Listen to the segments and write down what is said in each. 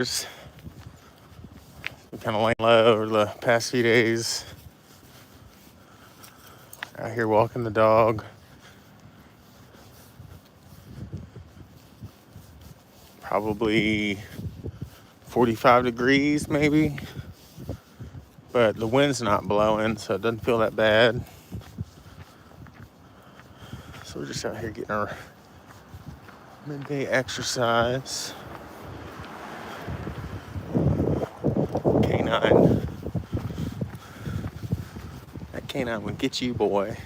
Been kind of laying low over the past few days. Out here walking the dog. Probably 45 degrees maybe. But the wind's not blowing, so it doesn't feel that bad. So we're just out here getting our midday exercise. Canine. That canine would get you, boy.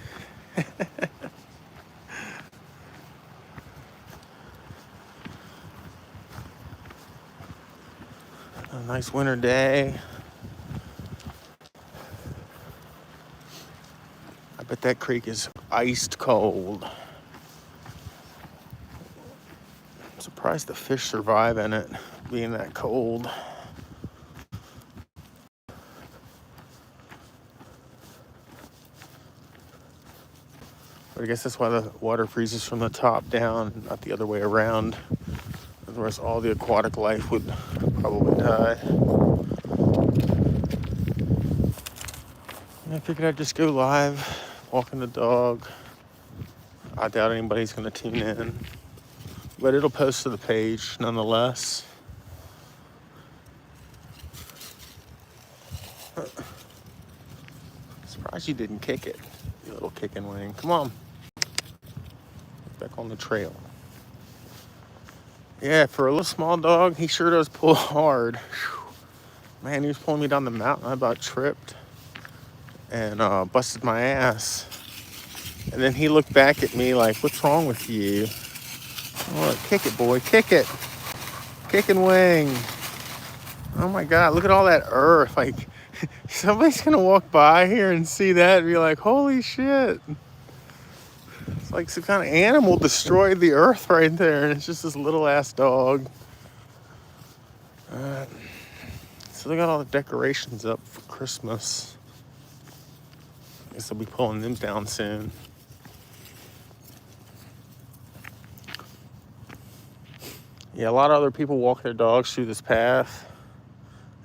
A nice winter day. I bet that creek is iced cold. I'm surprised the fish survive in it, being that cold. But I guess that's why the water freezes from the top down, not the other way around. Otherwise, all the aquatic life would probably die. And I figured I'd just go live, walking the dog. I doubt anybody's going to tune in, but it'll post to the page nonetheless. Surprised you didn't kick it, you little kicking wing. Come on. Back on the trail. Yeah, for a little small dog, he sure does pull hard. Whew. Man, he was pulling me down the mountain. I about tripped and busted my ass. And then he looked back at me like, "What's wrong with you?" Oh, kick it, boy, kick it. Kick and wing. Oh my God, look at all that earth. Like, somebody's gonna walk by here and see that and be like, "Holy shit." It's like some kind of animal destroyed the earth right there, and it's just this little ass dog. So they got all the decorations up for Christmas. I guess I'll be pulling them down soon. Yeah, a lot of other people walk their dogs through this path,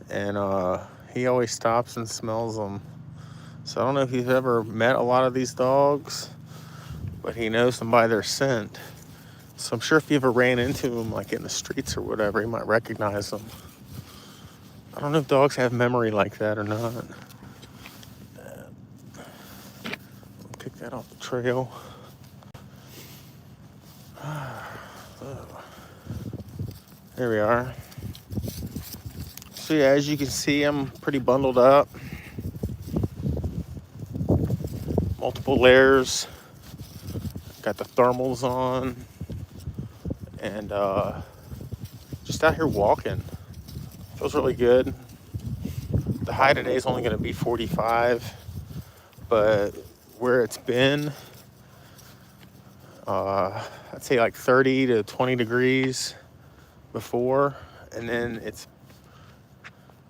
and he always stops and smells them. So I don't know if you've ever met a lot of these dogs, but he knows them by their scent. So I'm sure if you ever ran into him, like in the streets or whatever, he might recognize them. I don't know if dogs have memory like that or not. Kick that off the trail. There we are. So yeah, as you can see, I'm pretty bundled up. Multiple layers. Got the thermals on. And just out here walking. Feels really good. The high today is only going to be 45. But where it's been, I'd say like 30 to 20 degrees before. And then it's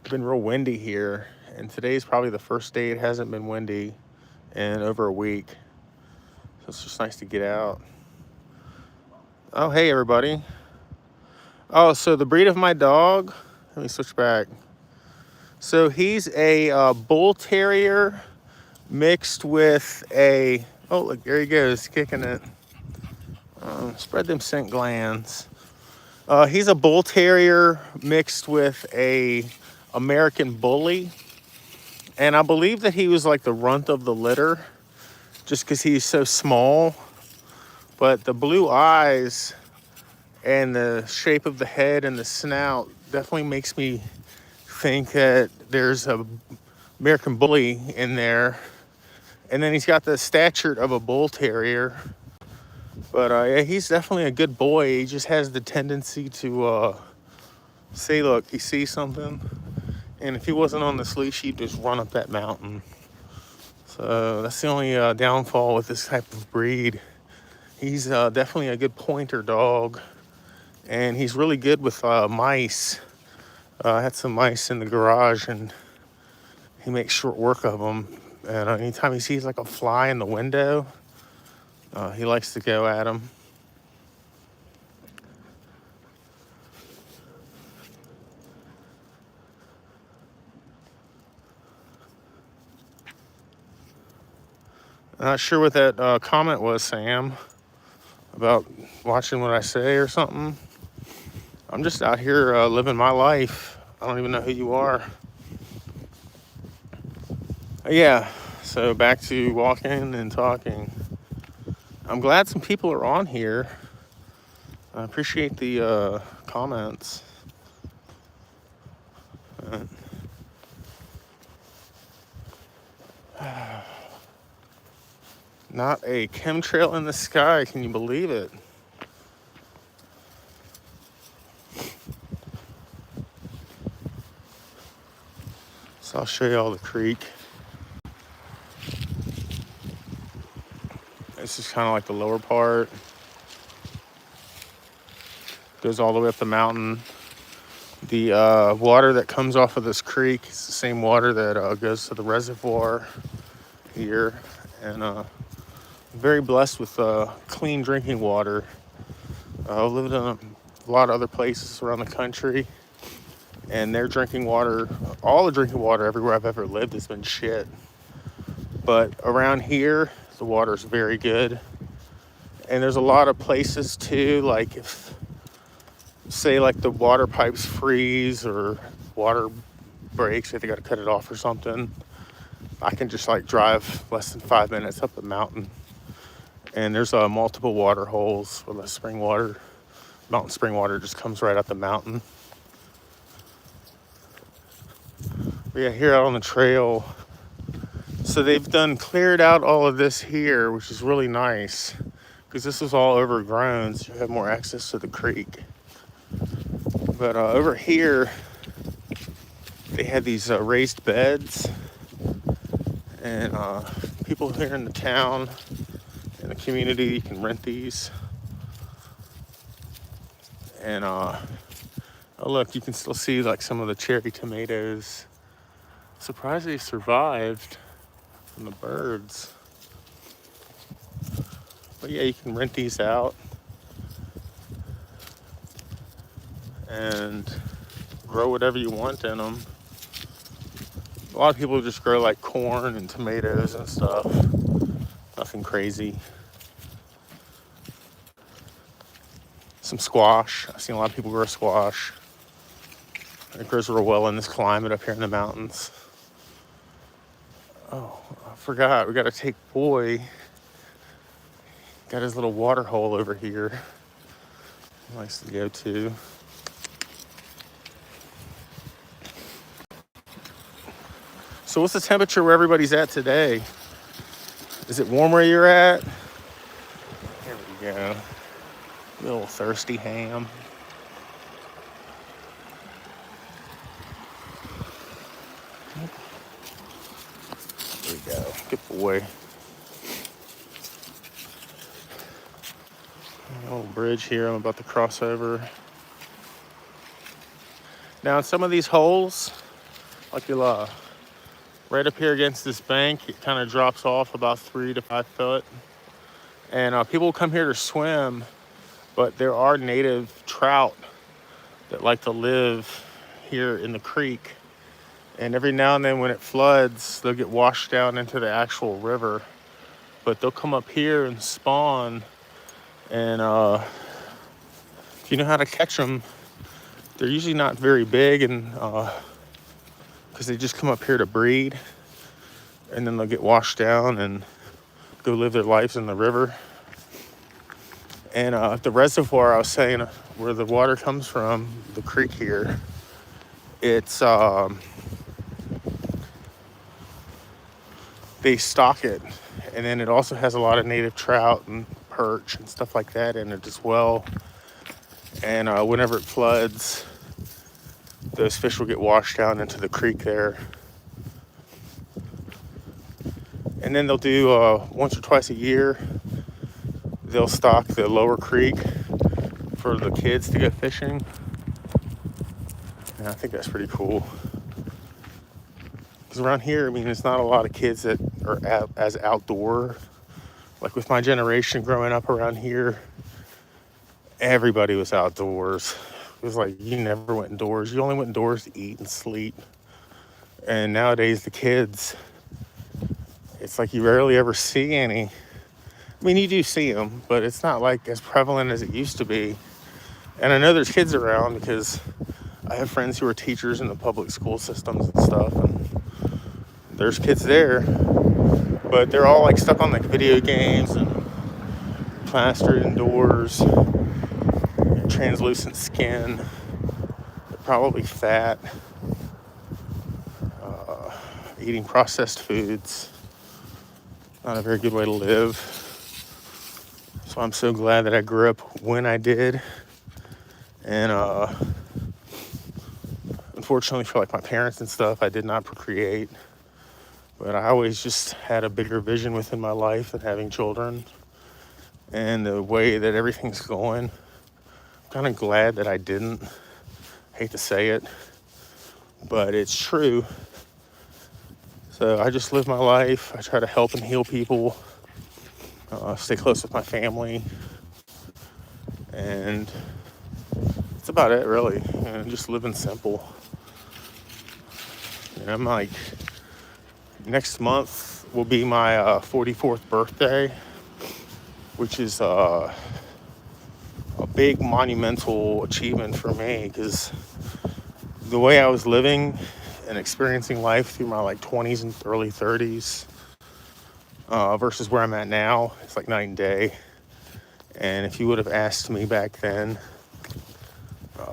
been real windy here. And today's probably the first day it hasn't been windy in over a week. So it's just nice to get out. Oh, hey, everybody. Oh, so the breed of my dog, let me switch back. So he's a bull terrier mixed with a, oh, look, there he goes, kicking it. Spread them scent glands. He's a bull terrier mixed with a American bully. And I believe that he was like the runt of the litter just because he's so small. But the blue eyes and the shape of the head and the snout definitely makes me think that there's a American bully in there. And then he's got the stature of a bull terrier. But yeah, he's definitely a good boy. He just has the tendency to say, look, he sees something, and if he wasn't on this leash, he'd just run up that mountain. So that's the only downfall with this type of breed. He's definitely a good pointer dog, and he's really good with mice. I had some mice in the garage, and he makes short work of them. And anytime he sees like a fly in the window, he likes to go at them. I'm not sure what that comment was, Sam, about watching what I say or something. I'm just out here living my life. I don't even know who you are. Yeah, so back to walking and talking. I'm glad some people are on here. I appreciate the comments. Not a chemtrail in the sky, can you believe it? So I'll show you all the creek. This is kind of like the lower part. Goes all the way up the mountain. The water that comes off of this creek is the same water that goes to the reservoir here. And very blessed with clean drinking water. I've lived in a lot of other places around the country, and their drinking water, all the drinking water everywhere I've ever lived has been shit. But around here, the water's very good. And there's a lot of places too, like if, say like the water pipes freeze or water breaks, if they gotta cut it off or something, I can just like drive less than 5 minutes up the mountain. And there's multiple water holes where the mountain spring water just comes right out the mountain. But yeah, here out on the trail, so they've cleared out all of this here, which is really nice because this was all overgrown, so you have more access to the creek. But over here, they had these raised beds, and people here in the town, in the community, can rent these. And oh look, you can still see like some of the cherry tomatoes. Surprised they survived from the birds. But yeah, you can rent these out and grow whatever you want in them. A lot of people just grow like corn and tomatoes and stuff. Nothing crazy. Some squash. I've seen a lot of people grow squash. It grows real well in this climate up here in the mountains. Oh, I forgot. We got to take Boy. Got his little water hole over here. He likes to go to. So what's the temperature where everybody's at today? Is it warm where you're at? Here we go. Little thirsty ham. There we go. Good boy. A little bridge here I'm about to cross over. Now in some of these holes, like you'll right up here against this bank, it kind of drops off about 3 to 5 foot. And people come here to swim, but there are native trout that like to live here in the creek. And every now and then when it floods, they'll get washed down into the actual river. But they'll come up here and spawn. And if you know how to catch them, they're usually not very big, and because they just come up here to breed, and then they'll get washed down and go live their lives in the river. And the reservoir I was saying, where the water comes from, the creek here, it's they stock it, and then it also has a lot of native trout and perch and stuff like that in it as well. And whenever it floods, those fish will get washed down into the creek there. And then they'll do once or twice a year, they'll stock the lower creek for the kids to go fishing. And I think that's pretty cool. Because around here, I mean, there's not a lot of kids that are as outdoor. Like with my generation growing up around here, everybody was outdoors. It was like you never went indoors. You only went indoors to eat and sleep. And nowadays the kids, it's like you rarely ever see any. I mean, you do see them, but it's not like as prevalent as it used to be. And I know there's kids around because I have friends who are teachers in the public school systems and stuff, and there's kids there, but they're all like stuck on like video games and plastered indoors, translucent skin. They're probably fat, eating processed foods. Not a very good way to live. So I'm so glad that I grew up when I did. And unfortunately for like my parents and stuff, I did not procreate. But I always just had a bigger vision within my life than having children. And the way that everything's going, I'm kind of glad that I didn't. Hate to say it, but it's true. So I just live my life. I try to help and heal people, stay close with my family, and that's about it, really. And just living simple. And I'm like, next month will be my 44th birthday, which is a big monumental achievement for me, because the way I was living and experiencing life through my like 20s and early 30s versus where I'm at now, it's like night and day. And if you would have asked me back then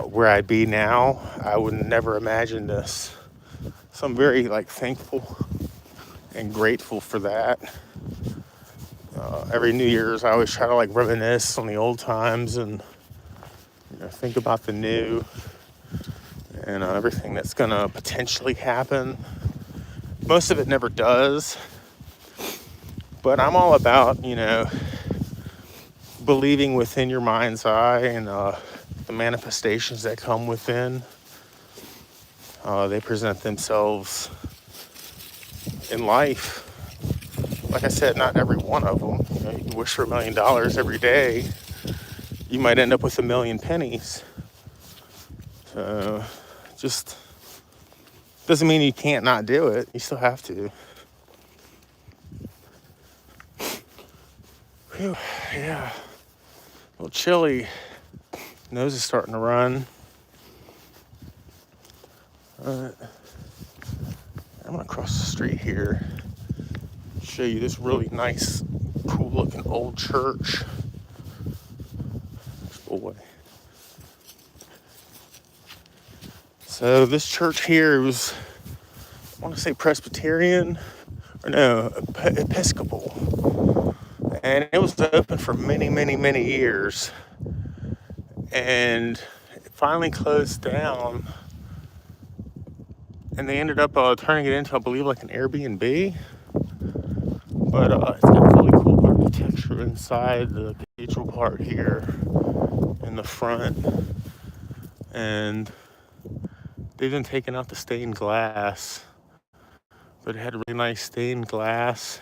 where I'd be now, I would never imagine this. So I'm very like thankful and grateful for that. Every New Year's, I always try to like reminisce on the old times and think about the new and everything that's gonna potentially happen. Most of it never does, but I'm all about believing within your mind's eye and the manifestations that come within. They present themselves in life. Like I said, not every one of them. You can wish for $1 million every day. You might end up with 1,000,000 pennies. So just doesn't mean you can't not do it. You still have to. Whew, yeah. A little chilly. Nose is starting to run. I'm gonna cross the street here. Show you this really nice, cool looking old church. Boy. So this church here was, I want to say Presbyterian, or no, Episcopal. And it was open for many, many, many years. And it finally closed down. And they ended up turning it into, I believe, like an Airbnb. But it's got really cool architecture inside the cathedral part here in the front. And they've been taking out the stained glass. But it had really nice stained glass.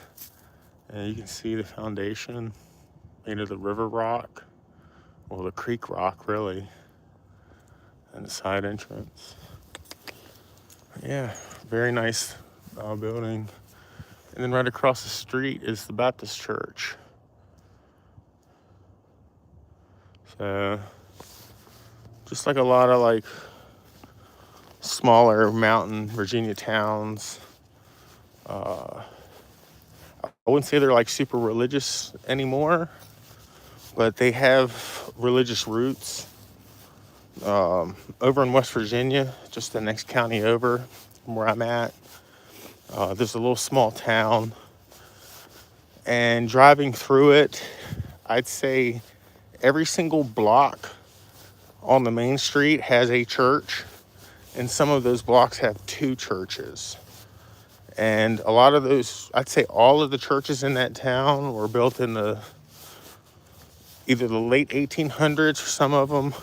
And you can see the foundation made of the river rock. Well, the creek rock, really. And the side entrance. Yeah, very nice building. And then right across the street is the Baptist church. So, just like a lot of like smaller mountain Virginia towns. I wouldn't say they're like super religious anymore, but they have religious roots. Over in West Virginia, just the next county over from where I'm at, there's a little small town, and driving through it, I'd say every single block on the main street has a church, and some of those blocks have 2 churches. And a lot of those, I'd say all of the churches in that town were built in either the late 1800s or some of them.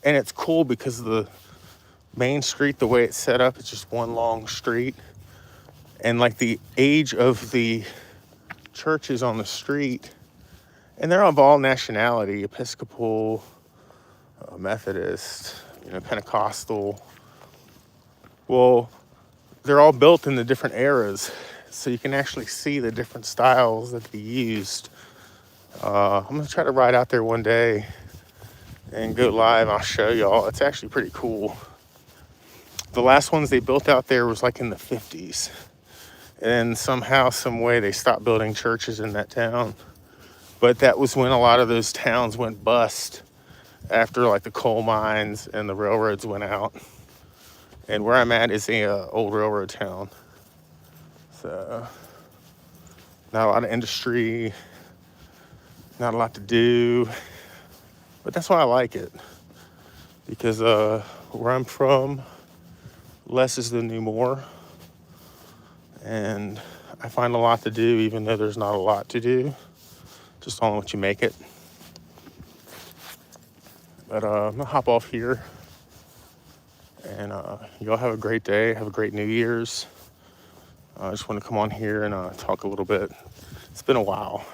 And it's cool because the main street, the way it's set up, it's just one long street. And like the age of the churches on the street, and they're of all nationality, Episcopal, Methodist, Pentecostal. Well, they're all built in the different eras. so you can actually see the different styles that they used. I'm gonna try to ride out there one day and go live. I'll show y'all. It's actually pretty cool. The last ones they built out there was like in the 50s. And somehow, some way, they stopped building churches in that town. But that was when a lot of those towns went bust after like the coal mines and the railroads went out. And where I'm at is a old railroad town. So not a lot of industry, not a lot to do. But that's why I like it. Because where I'm from, less is the new more. And I find a lot to do, even though there's not a lot to do. Just on what you make it. But I'm gonna hop off here. And y'all have a great day. Have a great New Year's. I just want to come on here and talk a little bit. It's been a while.